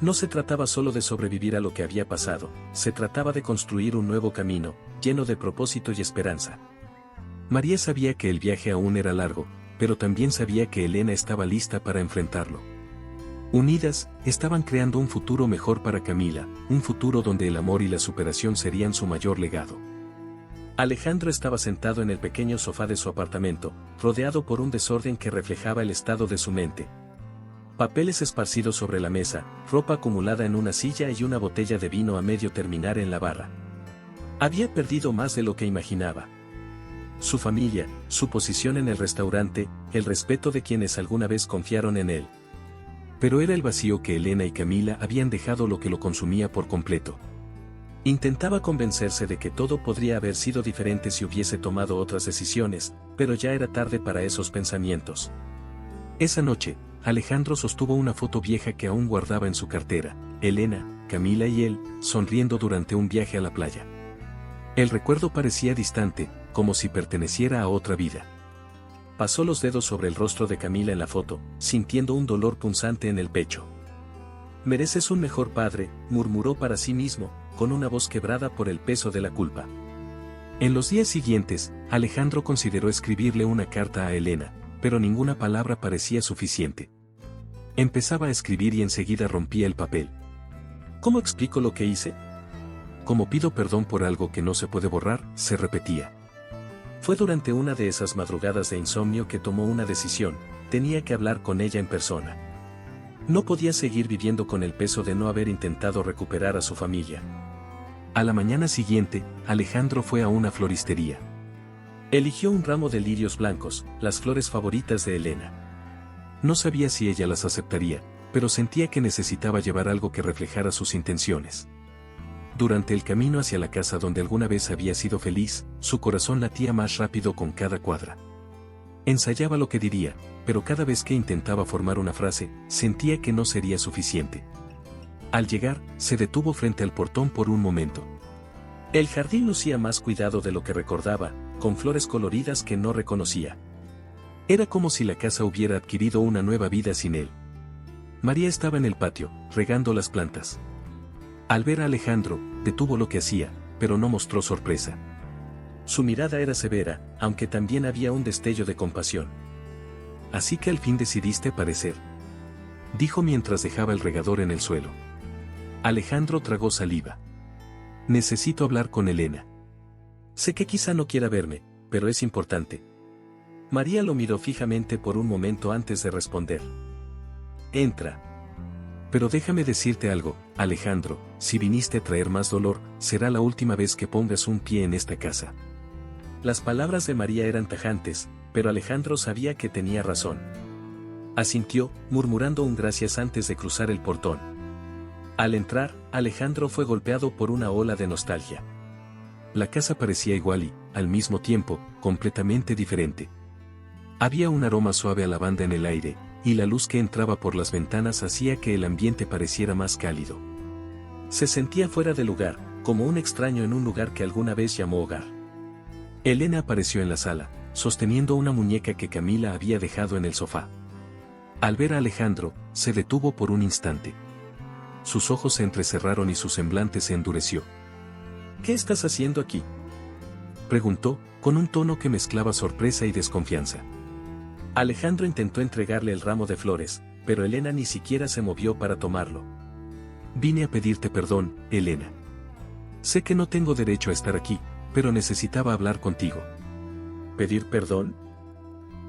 No se trataba solo de sobrevivir a lo que había pasado, se trataba de construir un nuevo camino, lleno de propósito y esperanza. María sabía que el viaje aún era largo, pero también sabía que Elena estaba lista para enfrentarlo. Unidas, estaban creando un futuro mejor para Camila, un futuro donde el amor y la superación serían su mayor legado. Alejandro estaba sentado en el pequeño sofá de su apartamento, rodeado por un desorden que reflejaba el estado de su mente. Papeles esparcidos sobre la mesa, ropa acumulada en una silla y una botella de vino a medio terminar en la barra. Había perdido más de lo que imaginaba. Su familia, su posición en el restaurante, el respeto de quienes alguna vez confiaron en él. Pero era el vacío que Elena y Camila habían dejado lo que lo consumía por completo. Intentaba convencerse de que todo podría haber sido diferente si hubiese tomado otras decisiones, pero ya era tarde para esos pensamientos. Esa noche, Alejandro sostuvo una foto vieja que aún guardaba en su cartera: Elena, Camila y él, sonriendo durante un viaje a la playa. El recuerdo parecía distante, como si perteneciera a otra vida. Pasó los dedos sobre el rostro de Camila en la foto, sintiendo un dolor punzante en el pecho. «Mereces un mejor padre», murmuró para sí mismo, con una voz quebrada por el peso de la culpa. En los días siguientes, Alejandro consideró escribirle una carta a Elena, pero ninguna palabra parecía suficiente. Empezaba a escribir y enseguida rompía el papel. «¿Cómo explico lo que hice? ¿Cómo pido perdón por algo que no se puede borrar?», se repetía. Fue durante una de esas madrugadas de insomnio que tomó una decisión: tenía que hablar con ella en persona. No podía seguir viviendo con el peso de no haber intentado recuperar a su familia. A la mañana siguiente, Alejandro fue a una floristería. Eligió un ramo de lirios blancos, las flores favoritas de Elena. No sabía si ella las aceptaría, pero sentía que necesitaba llevar algo que reflejara sus intenciones. Durante el camino hacia la casa donde alguna vez había sido feliz, su corazón latía más rápido con cada cuadra. Ensayaba lo que diría, pero cada vez que intentaba formar una frase, sentía que no sería suficiente. Al llegar, se detuvo frente al portón por un momento. El jardín lucía más cuidado de lo que recordaba, con flores coloridas que no reconocía. Era como si la casa hubiera adquirido una nueva vida sin él. María estaba en el patio, regando las plantas. Al ver a Alejandro, detuvo lo que hacía, pero no mostró sorpresa. Su mirada era severa, aunque también había un destello de compasión. «Así que al fin decidiste parecer», dijo mientras dejaba el regador en el suelo. Alejandro tragó saliva. «Necesito hablar con Elena. Sé que quizá no quiera verme, pero es importante». María lo miró fijamente por un momento antes de responder. «Entra. Pero déjame decirte algo, Alejandro, si viniste a traer más dolor, será la última vez que pongas un pie en esta casa». Las palabras de María eran tajantes, pero Alejandro sabía que tenía razón. Asintió, murmurando un gracias antes de cruzar el portón. Al entrar, Alejandro fue golpeado por una ola de nostalgia. La casa parecía igual y, al mismo tiempo, completamente diferente. Había un aroma suave a lavanda en el aire, y la luz que entraba por las ventanas hacía que el ambiente pareciera más cálido. Se sentía fuera de lugar, como un extraño en un lugar que alguna vez llamó hogar. Elena apareció en la sala, sosteniendo una muñeca que Camila había dejado en el sofá. Al ver a Alejandro, se detuvo por un instante. Sus ojos se entrecerraron y su semblante se endureció. «¿Qué estás haciendo aquí?», preguntó, con un tono que mezclaba sorpresa y desconfianza. Alejandro intentó entregarle el ramo de flores, pero Elena ni siquiera se movió para tomarlo. «Vine a pedirte perdón, Elena. Sé que no tengo derecho a estar aquí, pero necesitaba hablar contigo». «¿Pedir perdón?»,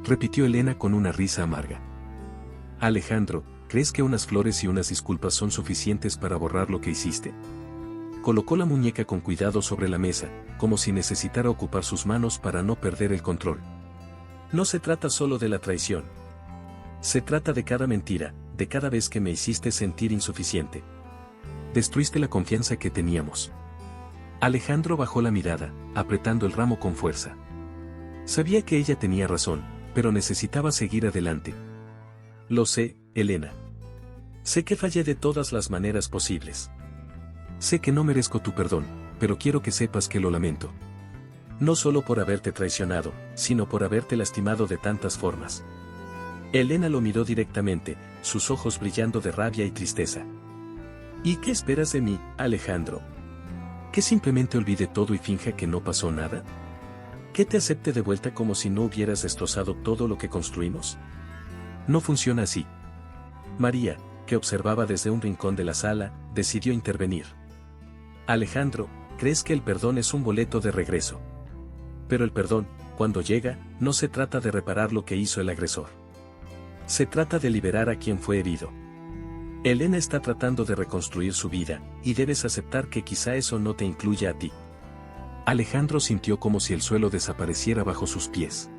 repitió Elena con una risa amarga. «Alejandro, ¿crees que unas flores y unas disculpas son suficientes para borrar lo que hiciste?». Colocó la muñeca con cuidado sobre la mesa, como si necesitara ocupar sus manos para no perder el control. «No se trata solo de la traición. Se trata de cada mentira, de cada vez que me hiciste sentir insuficiente. Destruiste la confianza que teníamos». Alejandro bajó la mirada, apretando el ramo con fuerza. Sabía que ella tenía razón, pero necesitaba seguir adelante. «Lo sé, Elena. Sé que fallé de todas las maneras posibles. Sé que no merezco tu perdón, pero quiero que sepas que lo lamento. No solo por haberte traicionado, sino por haberte lastimado de tantas formas». Elena lo miró directamente, sus ojos brillando de rabia y tristeza. «¿Y qué esperas de mí, Alejandro? ¿Que simplemente olvide todo y finja que no pasó nada? ¿Que te acepte de vuelta como si no hubieras destrozado todo lo que construimos? No funciona así». María, que observaba desde un rincón de la sala, decidió intervenir. «Alejandro, crees que el perdón es un boleto de regreso. Pero el perdón, cuando llega, no se trata de reparar lo que hizo el agresor. Se trata de liberar a quien fue herido. Elena está tratando de reconstruir su vida, y debes aceptar que quizá eso no te incluya a ti». Alejandro sintió como si el suelo desapareciera bajo sus pies.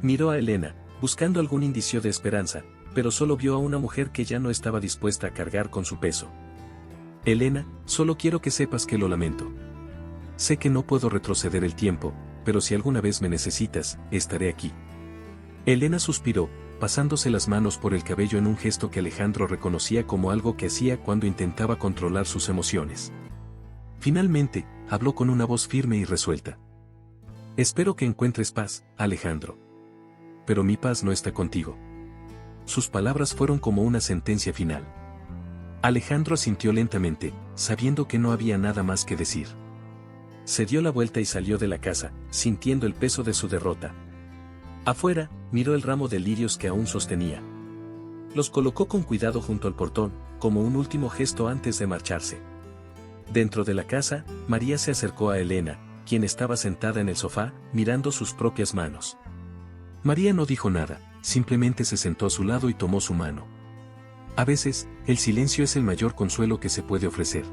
Miró a Elena, buscando algún indicio de esperanza, pero solo vio a una mujer que ya no estaba dispuesta a cargar con su peso. «Elena, solo quiero que sepas que lo lamento. Sé que no puedo retroceder el tiempo, pero si alguna vez me necesitas, estaré aquí». Elena suspiró, pasándose las manos por el cabello en un gesto que Alejandro reconocía como algo que hacía cuando intentaba controlar sus emociones. Finalmente, habló con una voz firme y resuelta. «Espero que encuentres paz, Alejandro. Pero mi paz no está contigo». Sus palabras fueron como una sentencia final. Alejandro asintió lentamente, sabiendo que no había nada más que decir. Se dio la vuelta y salió de la casa, sintiendo el peso de su derrota. Afuera, miró el ramo de lirios que aún sostenía. Los colocó con cuidado junto al portón, como un último gesto antes de marcharse. Dentro de la casa, María se acercó a Elena, quien estaba sentada en el sofá, mirando sus propias manos. María no dijo nada, simplemente se sentó a su lado y tomó su mano. A veces, el silencio es el mayor consuelo que se puede ofrecer.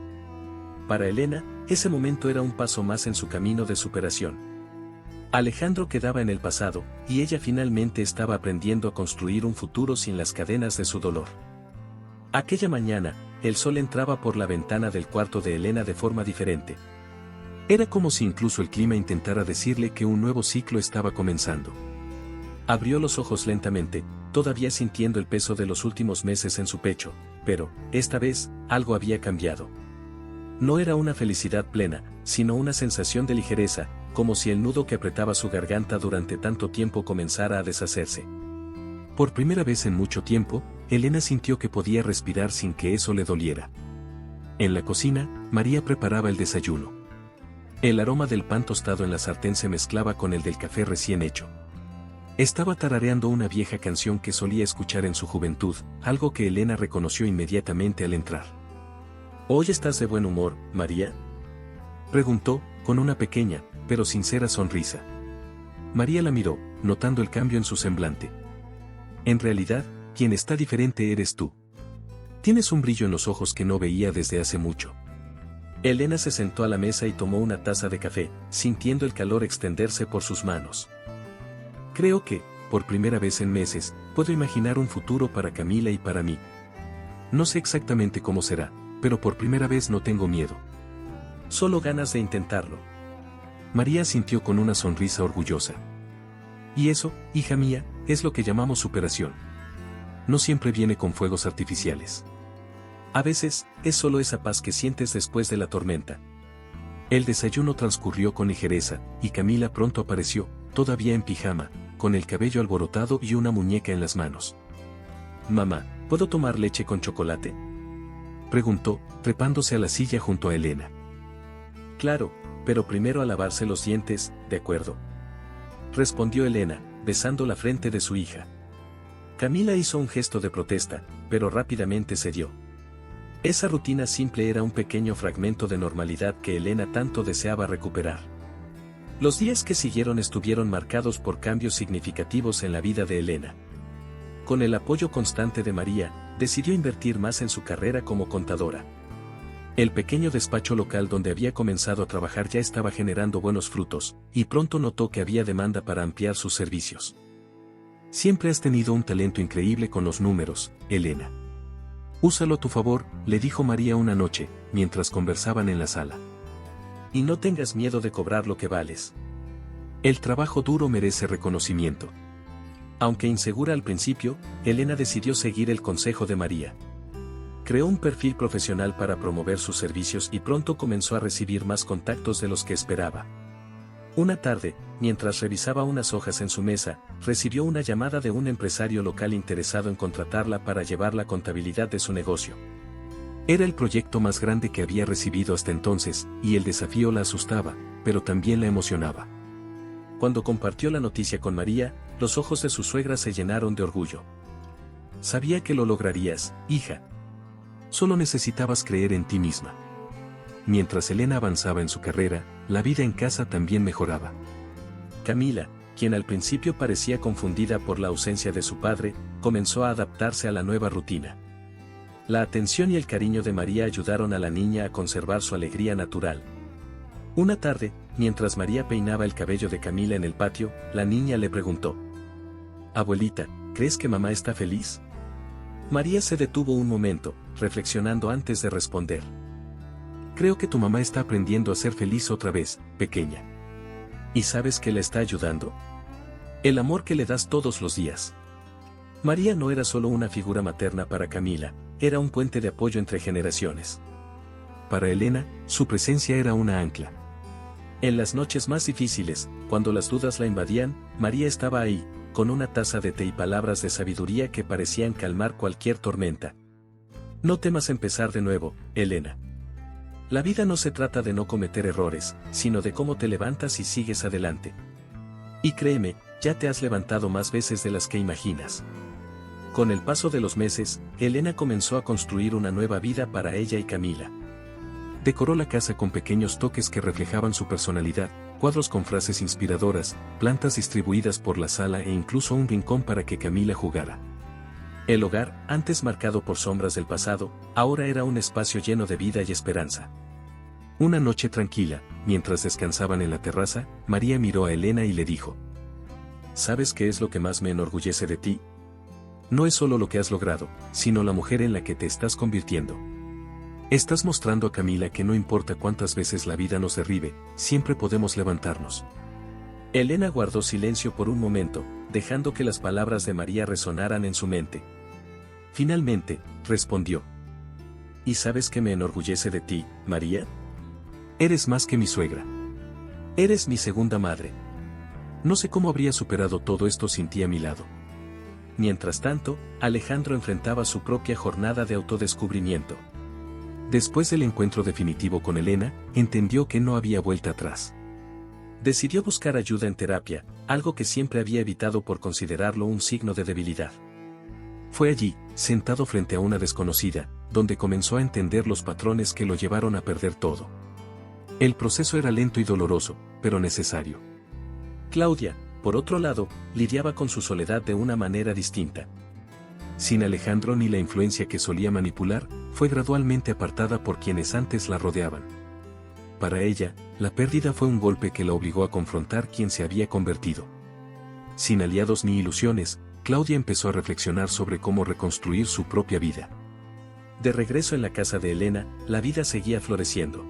Para Elena, ese momento era un paso más en su camino de superación. Alejandro quedaba en el pasado, y ella finalmente estaba aprendiendo a construir un futuro sin las cadenas de su dolor. Aquella mañana, el sol entraba por la ventana del cuarto de Elena de forma diferente. Era como si incluso el clima intentara decirle que un nuevo ciclo estaba comenzando. Abrió los ojos lentamente, todavía sintiendo el peso de los últimos meses en su pecho, pero, esta vez, algo había cambiado. No era una felicidad plena, sino una sensación de ligereza, como si el nudo que apretaba su garganta durante tanto tiempo comenzara a deshacerse. Por primera vez en mucho tiempo, Elena sintió que podía respirar sin que eso le doliera. En la cocina, María preparaba el desayuno. El aroma del pan tostado en la sartén se mezclaba con el del café recién hecho. Estaba tarareando una vieja canción que solía escuchar en su juventud, algo que Elena reconoció inmediatamente al entrar. «¿Hoy estás de buen humor, María?», preguntó, con una pequeña, pero sincera sonrisa. María la miró, notando el cambio en su semblante. «En realidad, quien está diferente eres tú. Tienes un brillo en los ojos que no veía desde hace mucho». Elena se sentó a la mesa y tomó una taza de café, sintiendo el calor extenderse por sus manos. «Creo que, por primera vez en meses, puedo imaginar un futuro para Camila y para mí. No sé exactamente cómo será, pero por primera vez no tengo miedo. Solo ganas de intentarlo». María sintió con una sonrisa orgullosa. «Y eso, hija mía, es lo que llamamos superación. No siempre viene con fuegos artificiales. A veces, es solo esa paz que sientes después de la tormenta». El desayuno transcurrió con ligereza, y Camila pronto apareció, todavía en pijama, con el cabello alborotado y una muñeca en las manos. «Mamá, ¿puedo tomar leche con chocolate?», preguntó, trepándose a la silla junto a Elena. «Claro, pero primero a lavarse los dientes, ¿de acuerdo?», respondió Elena, besando la frente de su hija. Camila hizo un gesto de protesta, pero rápidamente cedió. Esa rutina simple era un pequeño fragmento de normalidad que Elena tanto deseaba recuperar. Los días que siguieron estuvieron marcados por cambios significativos en la vida de Elena. Con el apoyo constante de María, decidió invertir más en su carrera como contadora. El pequeño despacho local donde había comenzado a trabajar ya estaba generando buenos frutos, y pronto notó que había demanda para ampliar sus servicios. «Siempre has tenido un talento increíble con los números, Elena. Úsalo a tu favor», le dijo María una noche, mientras conversaban en la sala. «Y no tengas miedo de cobrar lo que vales. El trabajo duro merece reconocimiento». Aunque insegura al principio, Elena decidió seguir el consejo de María. Creó un perfil profesional para promover sus servicios y pronto comenzó a recibir más contactos de los que esperaba. Una tarde, mientras revisaba unas hojas en su mesa, recibió una llamada de un empresario local interesado en contratarla para llevar la contabilidad de su negocio. Era el proyecto más grande que había recibido hasta entonces, y el desafío la asustaba, pero también la emocionaba. Cuando compartió la noticia con María, los ojos de su suegra se llenaron de orgullo. «Sabía que lo lograrías, hija. Solo necesitabas creer en ti misma». Mientras Elena avanzaba en su carrera, la vida en casa también mejoraba. Camila, quien al principio parecía confundida por la ausencia de su padre, comenzó a adaptarse a la nueva rutina. La atención y el cariño de María ayudaron a la niña a conservar su alegría natural. Una tarde, mientras María peinaba el cabello de Camila en el patio, la niña le preguntó: «Abuelita, ¿crees que mamá está feliz?». María se detuvo un momento, reflexionando antes de responder. «Creo que tu mamá está aprendiendo a ser feliz otra vez, pequeña. ¿Y sabes qué le está ayudando? El amor que le das todos los días». María no era solo una figura materna para Camila, era un puente de apoyo entre generaciones. Para Elena, su presencia era una ancla. En las noches más difíciles, cuando las dudas la invadían, María estaba ahí, con una taza de té y palabras de sabiduría que parecían calmar cualquier tormenta. «No temas empezar de nuevo, Elena. La vida no se trata de no cometer errores, sino de cómo te levantas y sigues adelante. Y créeme, ya te has levantado más veces de las que imaginas». Con el paso de los meses, Elena comenzó a construir una nueva vida para ella y Camila. Decoró la casa con pequeños toques que reflejaban su personalidad, cuadros con frases inspiradoras, plantas distribuidas por la sala e incluso un rincón para que Camila jugara. El hogar, antes marcado por sombras del pasado, ahora era un espacio lleno de vida y esperanza. Una noche tranquila, mientras descansaban en la terraza, María miró a Elena y le dijo: ¿Sabes qué es lo que más me enorgullece de ti? No es solo lo que has logrado, sino la mujer en la que te estás convirtiendo. Estás mostrando a Camila que no importa cuántas veces la vida nos derribe, siempre podemos levantarnos. Elena guardó silencio por un momento, dejando que las palabras de María resonaran en su mente. Finalmente, respondió: ¿Y sabes qué me enorgullece de ti, María? Eres más que mi suegra. Eres mi segunda madre. No sé cómo habría superado todo esto sin ti a mi lado. Mientras tanto, Alejandro enfrentaba su propia jornada de autodescubrimiento. Después del encuentro definitivo con Elena, entendió que no había vuelta atrás. Decidió buscar ayuda en terapia, algo que siempre había evitado por considerarlo un signo de debilidad. Fue allí, sentado frente a una desconocida, donde comenzó a entender los patrones que lo llevaron a perder todo. El proceso era lento y doloroso, pero necesario. Claudia, por otro lado, lidiaba con su soledad de una manera distinta. Sin Alejandro ni la influencia que solía manipular, fue gradualmente apartada por quienes antes la rodeaban. Para ella, la pérdida fue un golpe que la obligó a confrontar quién se había convertido. Sin aliados ni ilusiones, Claudia empezó a reflexionar sobre cómo reconstruir su propia vida. De regreso en la casa de Elena, la vida seguía floreciendo.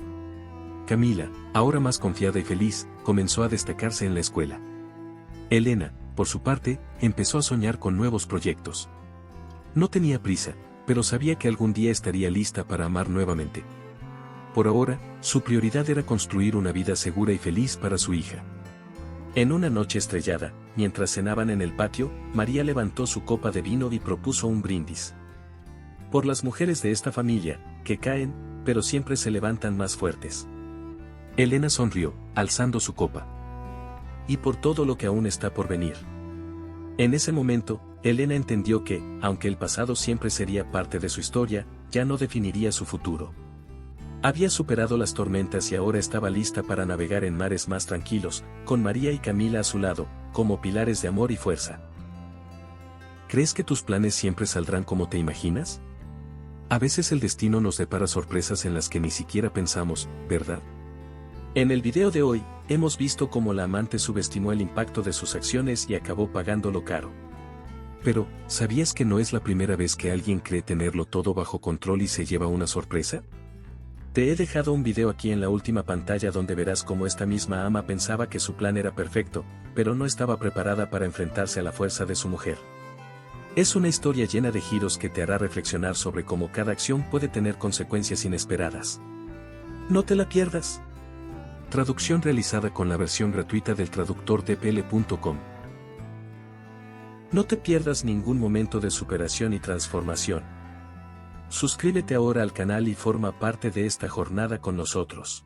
Camila, ahora más confiada y feliz, comenzó a destacarse en la escuela. Elena, por su parte, empezó a soñar con nuevos proyectos. No tenía prisa, pero sabía que algún día estaría lista para amar nuevamente. Por ahora, su prioridad era construir una vida segura y feliz para su hija. En una noche estrellada, mientras cenaban en el patio, María levantó su copa de vino y propuso un brindis. Por las mujeres de esta familia, que caen, pero siempre se levantan más fuertes. Elena sonrió, alzando su copa. Y por todo lo que aún está por venir. En ese momento, Elena entendió que, aunque el pasado siempre sería parte de su historia, ya no definiría su futuro. Había superado las tormentas y ahora estaba lista para navegar en mares más tranquilos, con María y Camila a su lado, como pilares de amor y fuerza. ¿Crees que tus planes siempre saldrán como te imaginas? A veces el destino nos depara sorpresas en las que ni siquiera pensamos, ¿verdad? En el video de hoy, hemos visto cómo la amante subestimó el impacto de sus acciones y acabó pagándolo caro. Pero, ¿sabías que no es la primera vez que alguien cree tenerlo todo bajo control y se lleva una sorpresa? Te he dejado un video aquí en la última pantalla donde verás cómo esta misma ama pensaba que su plan era perfecto, pero no estaba preparada para enfrentarse a la fuerza de su mujer. Es una historia llena de giros que te hará reflexionar sobre cómo cada acción puede tener consecuencias inesperadas. No te la pierdas. Traducción realizada con la versión gratuita del traductor dpl.com. No te pierdas ningún momento de superación y transformación. Suscríbete ahora al canal y forma parte de esta jornada con nosotros.